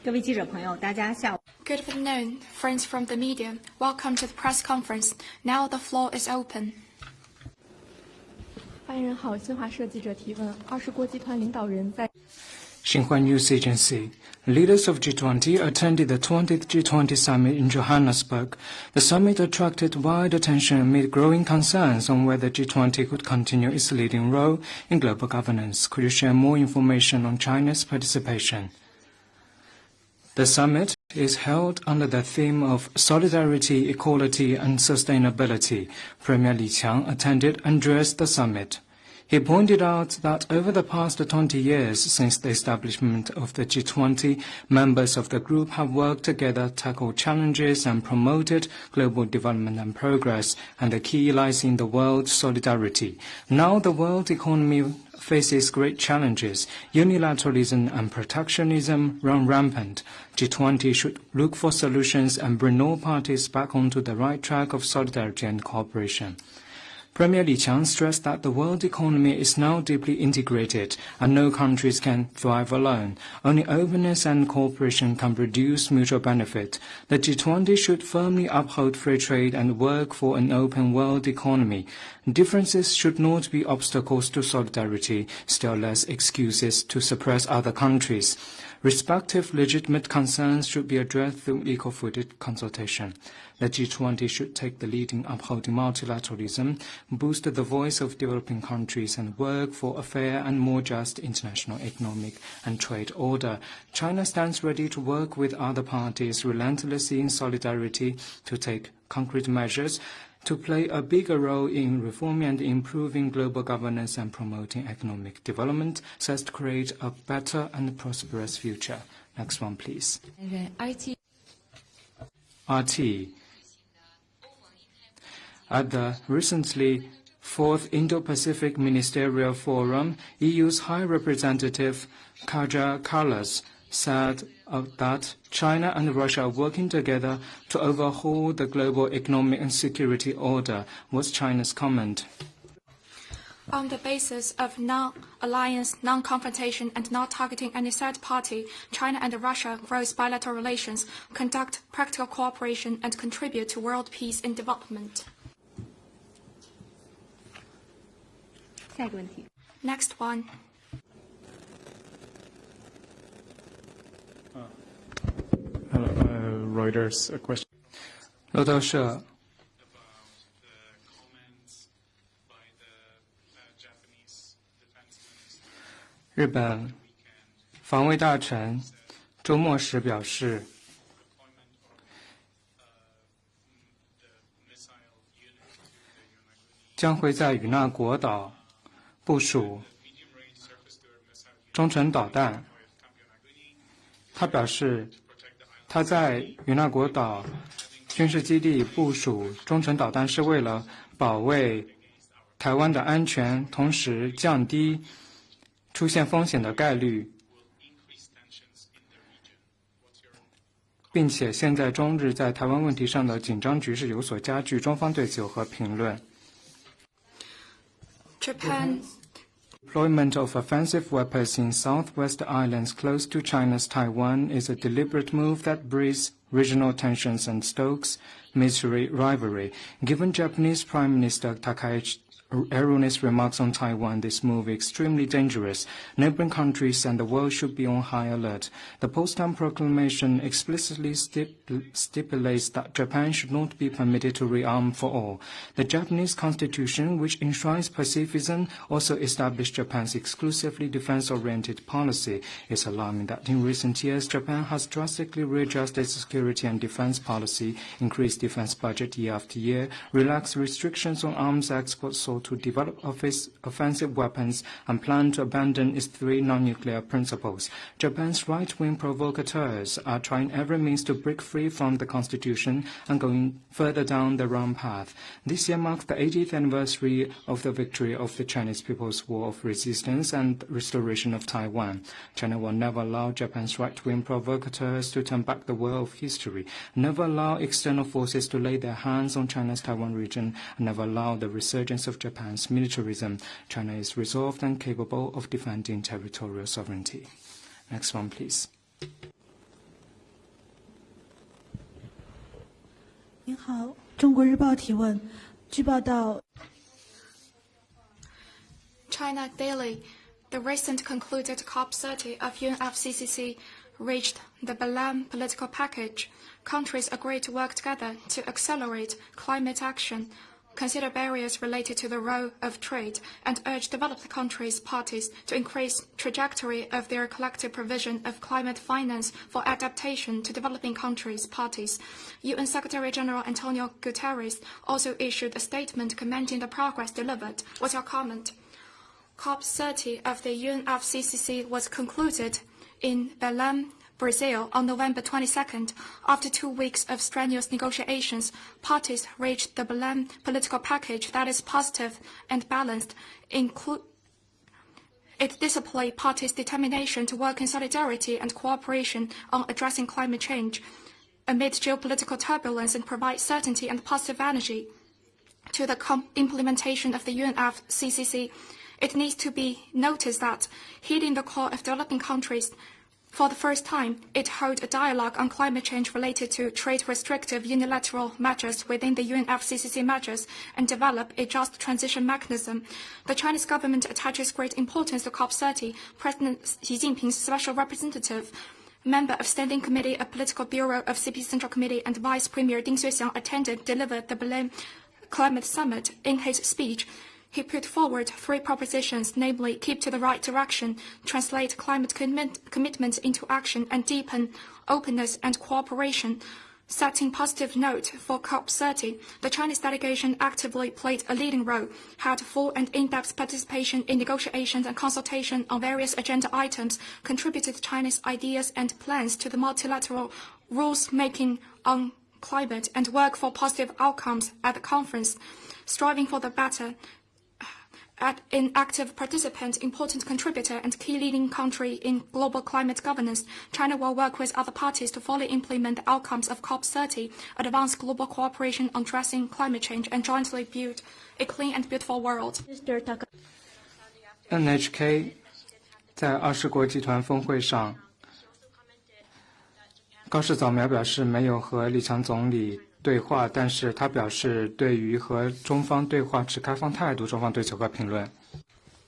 各位记者朋友，大家下午。Good afternoon, friends from the media. Welcome to the press conference. Now the floor is open. 发言人好，新华社记者提问：20国集团领导人在。Xinhua News Agency. Leaders of G20 attended the 20th G20 summit in Johannesburg. The summit attracted wide attention amid growing concerns on whether G20 could continue its leading role in global governance. Could you share more information on China's participation? The summit is held under the theme of Solidarity, Equality and Sustainability. Premier Li Qiang attended and addressed the summit. He pointed out that over the past 20 years since the establishment of the G20, members of the group have worked together, tackled challenges and promoted global development and progress, and the key lies in the world's solidarity. Now the world economy faces great challenges. Unilateralism and protectionism run rampant. G20 should look for solutions and bring all parties back onto the right track of solidarity and cooperation. Premier Li Qiang stressed that the world economy is now deeply integrated and no countries can thrive alone. Only openness and cooperation can produce mutual benefit. The G20 should firmly uphold free trade and work for an open world economy. Differences should not be obstacles to solidarity, still less excuses to suppress other countries. Respective legitimate concerns should be addressed through equal-footed consultation. The G20 should take the lead in upholding multilateralism, boost the voice of developing countries, and work for a fair and more just international economic and trade order. China stands ready to work with other parties relentlessly in solidarity to take concrete measures to play a bigger role in reforming and improving global governance and promoting economic development so as to create a better and prosperous future. Next one, please. RT. At the recently 4th Indo-Pacific Ministerial Forum, EU's High Representative Kaja Kallas said that China and Russia are working together to overhaul the global economic and security order. What's China's comment? On the basis of non-alliance, non-confrontation, and not targeting any third party, China and Russia grow bilateral relations, conduct practical cooperation, and contribute to world peace and development. Next one. Hello, Reuters, a question. 路透社日本防卫大臣周末时表示，将会在与那国岛部署中程导弹。他表示，他在与那国岛军事基地部署中程导弹是为了保卫台湾的安全，同时降低出现风险的概率，并且现在中日在台湾问题上的紧张局势有所加剧，中方对此有何评论？ Japan. Deployment of offensive weapons in southwest islands close to China's Taiwan is a deliberate move that breeds regional tensions and stokes military rivalry. Given Japanese Prime Minister Takaichi's erroneous remarks on Taiwan, this move is extremely dangerous. Neighboring countries and the world should be on high alert. The Potsdam Proclamation explicitly stipulates that Japan should not be permitted to rearm for all. The Japanese constitution, which enshrines pacifism, also established Japan's exclusively defense-oriented policy. It's alarming that in recent years, Japan has drastically readjusted its security and defense policy, increased defense budget year after year, relaxed restrictions on arms exports sought to develop offensive weapons, and planned to abandon its three non-nuclear principles. Japan's right-wing provocateurs are trying every means to break free from the constitution and going further down the wrong path. This year marks the 80th anniversary of the victory of the Chinese People's War of Resistance and restoration of Taiwan. China will never allow Japan's right-wing provocateurs to turn back the wheel of history, never allow external forces to lay their hands on China's Taiwan region, and never allow the resurgence of Japan's militarism. China is resolved and capable of defending territorial sovereignty. Next one, please. 您好，中国日报提问。据报道 China Daily, the recent concluded COP30 of UNFCCC reached the Berlin political package. Countries agreed to work together to accelerate climate action, consider barriers related to the role of trade, and urge developed countries' parties to increase trajectory of their collective provision of climate finance for adaptation to developing countries' parties. UN Secretary-General Antonio Guterres also issued a statement commending the progress delivered. What's your comment? COP30 of the UNFCCC was concluded in Belém, Brazil on November 22nd. After 2 weeks of strenuous negotiations, parties reached the Belém political package that is positive and balanced. It displayed parties' determination to work in solidarity and cooperation on addressing climate change amid geopolitical turbulence and provide certainty and positive energy to the implementation of the UNFCCC. It needs to be noticed that, heeding the call of developing countries, for the first time, it held a dialogue on climate change related to trade restrictive unilateral measures within the UNFCCC measures and develop a just transition mechanism. The Chinese government attaches great importance to COP30. President Xi Jinping's special representative, member of Standing Committee of Political Bureau of CP Central Committee, and Vice Premier Ding Xuexiang delivered the Berlin Climate Summit. In his speech, he put forward 3 propositions, namely, keep to the right direction, translate climate commitments into action, and deepen openness and cooperation. Setting positive note for COP30, the Chinese delegation actively played a leading role, had full and in-depth participation in negotiations and consultation on various agenda items, contributed to China's ideas and plans to the multilateral rules-making on climate, and work for positive outcomes at the conference, striving for the better. An active participant, important contributor, and key leading country in global climate governance, China will work with other parties to fully implement the outcomes of COP30, advance global cooperation on addressing climate change, and jointly build a clean and beautiful world. NHK 在20国集团峰会上，高市早苗表示没有和李强总理对话，但是他表示对于和中方对话持开放态度，中方对此何评论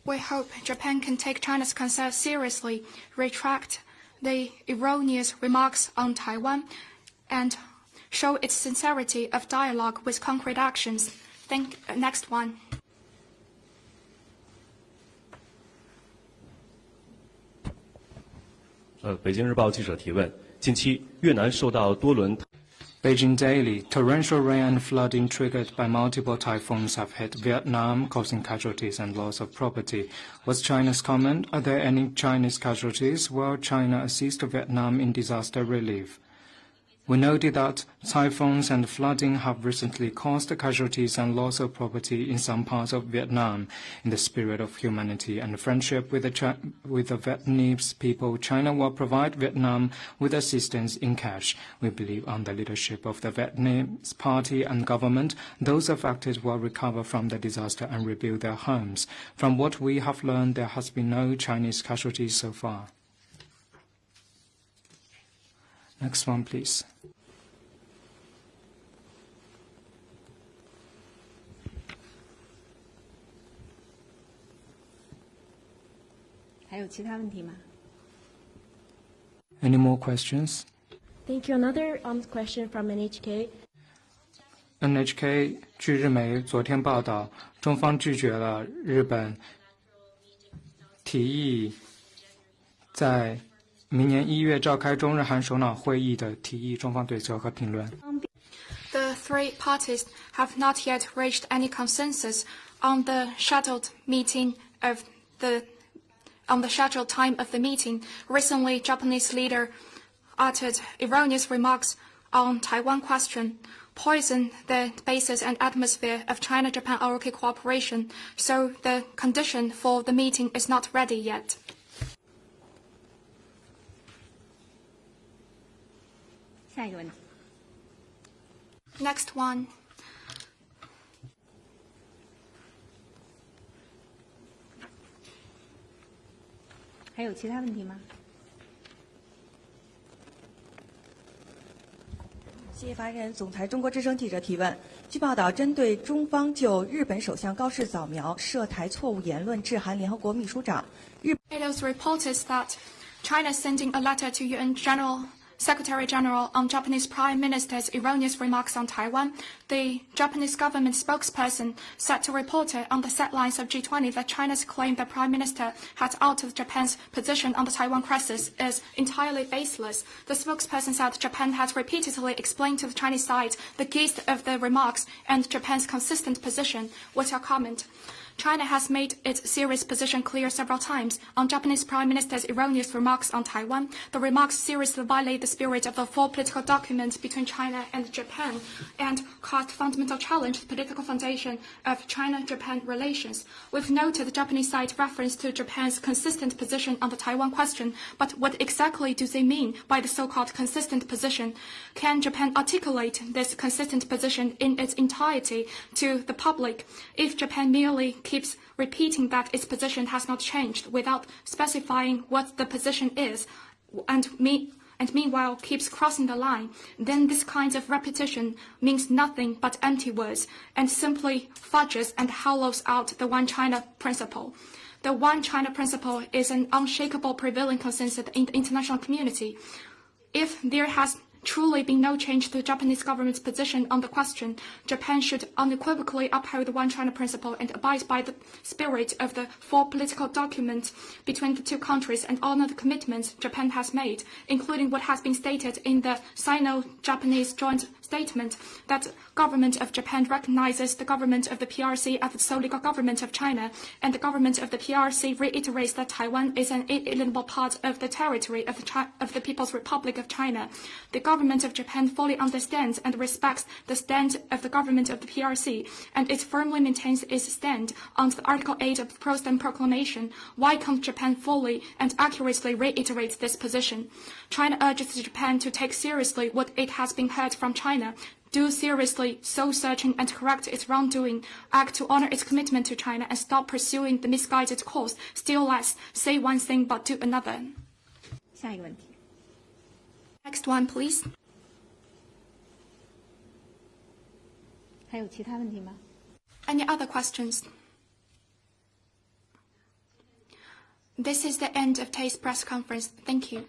We hope Japan can take China's concern seriously, retract the erroneous remarks on Taiwan, and show its sincerity of dialogue with concrete actions. Next one. 北京日报记者提问：近期越南受到多轮 Beijing Daily, torrential rain and flooding triggered by multiple typhoons have hit Vietnam, causing casualties and loss of property. What's China's comment? Are there any Chinese casualties? Will China assist Vietnam in disaster relief? We noted that typhoons and flooding have recently caused casualties and loss of property in some parts of Vietnam. In the spirit of humanity and friendship with the Vietnamese people, China will provide Vietnam with assistance in cash. We believe on the leadership of the Vietnamese party and government, those affected will recover from the disaster and rebuild their homes. From what we have learned, there has been no Chinese casualties so far. Next one, please. 还有其他问题吗？ Any more questions? Thank you. Another question from NHK. NHK 据日媒昨天报道，中方拒绝了日本提议在明年1月召开中日韩首脑会议的提议，中方对此何评论 The 3 parties have not yet reached any consensus on the scheduled time of the meeting. Recently, Japanese leader uttered erroneous remarks on Taiwan question, poison the basis and atmosphere of China-Japan ROK cooperation, so the condition for the meeting is not ready yet. 下一个问题。 Next one. 还有其他问题吗？谢谢发言人。总裁中国之声记者提问：据报道，针对中方就日本首相高市早苗涉台错误言论致函联合国秘书长， It was reported that China is sending a letter to UN Secretary General on Japanese Prime Minister's erroneous remarks on Taiwan. The Japanese government spokesperson said to a reporter on the sidelines of G20 that China's claim that Prime Minister had altered Japan's position on the Taiwan crisis is entirely baseless. The spokesperson said Japan had repeatedly explained to the Chinese side the gist of the remarks and Japan's consistent position. What's your comment? China has made its serious position clear several times on Japanese Prime Minister's erroneous remarks on Taiwan. The remarks seriously violate the spirit of the full political document between China and Japan and caused fundamental challenge to the political foundation of China-Japan relations. We've noted the Japanese side reference to Japan's consistent position on the Taiwan question, but what exactly do they mean by the so-called consistent position? Can Japan articulate this consistent position in its entirety to the public? If Japan merely keeps repeating that its position has not changed without specifying what the position is, and meanwhile keeps crossing the line, then this kind of repetition means nothing but empty words and simply fudges and hollows out the One China principle. The One China principle is an unshakable prevailing consensus in the international community. If there has truly been no change to the Japanese government's position on the question, Japan should unequivocally uphold the One China principle and abide by the spirit of the full political document between the two countries and honor the commitments Japan has made, including what has been stated in the Sino-Japanese joint statement that the government of Japan recognizes the government of the PRC as the sole legal government of China, and the government of the PRC reiterates that Taiwan is an inalienable part of the territory of the People's Republic of China. The government of Japan fully understands and respects the stand of the government of the PRC, and it firmly maintains its stand on the Article 8 of the Potsdam Proclamation. Why can't Japan fully and accurately reiterate this position? China urges Japan to take seriously what it has been heard from China, do seriously soul-searching and correct its wrongdoing, act to honor its commitment to China, and stop pursuing the misguided course, still less say one thing but do another. 下一个问题。 Next one, please. 还有其他问题吗？ Any other questions? This is the end of today's press conference. Thank you.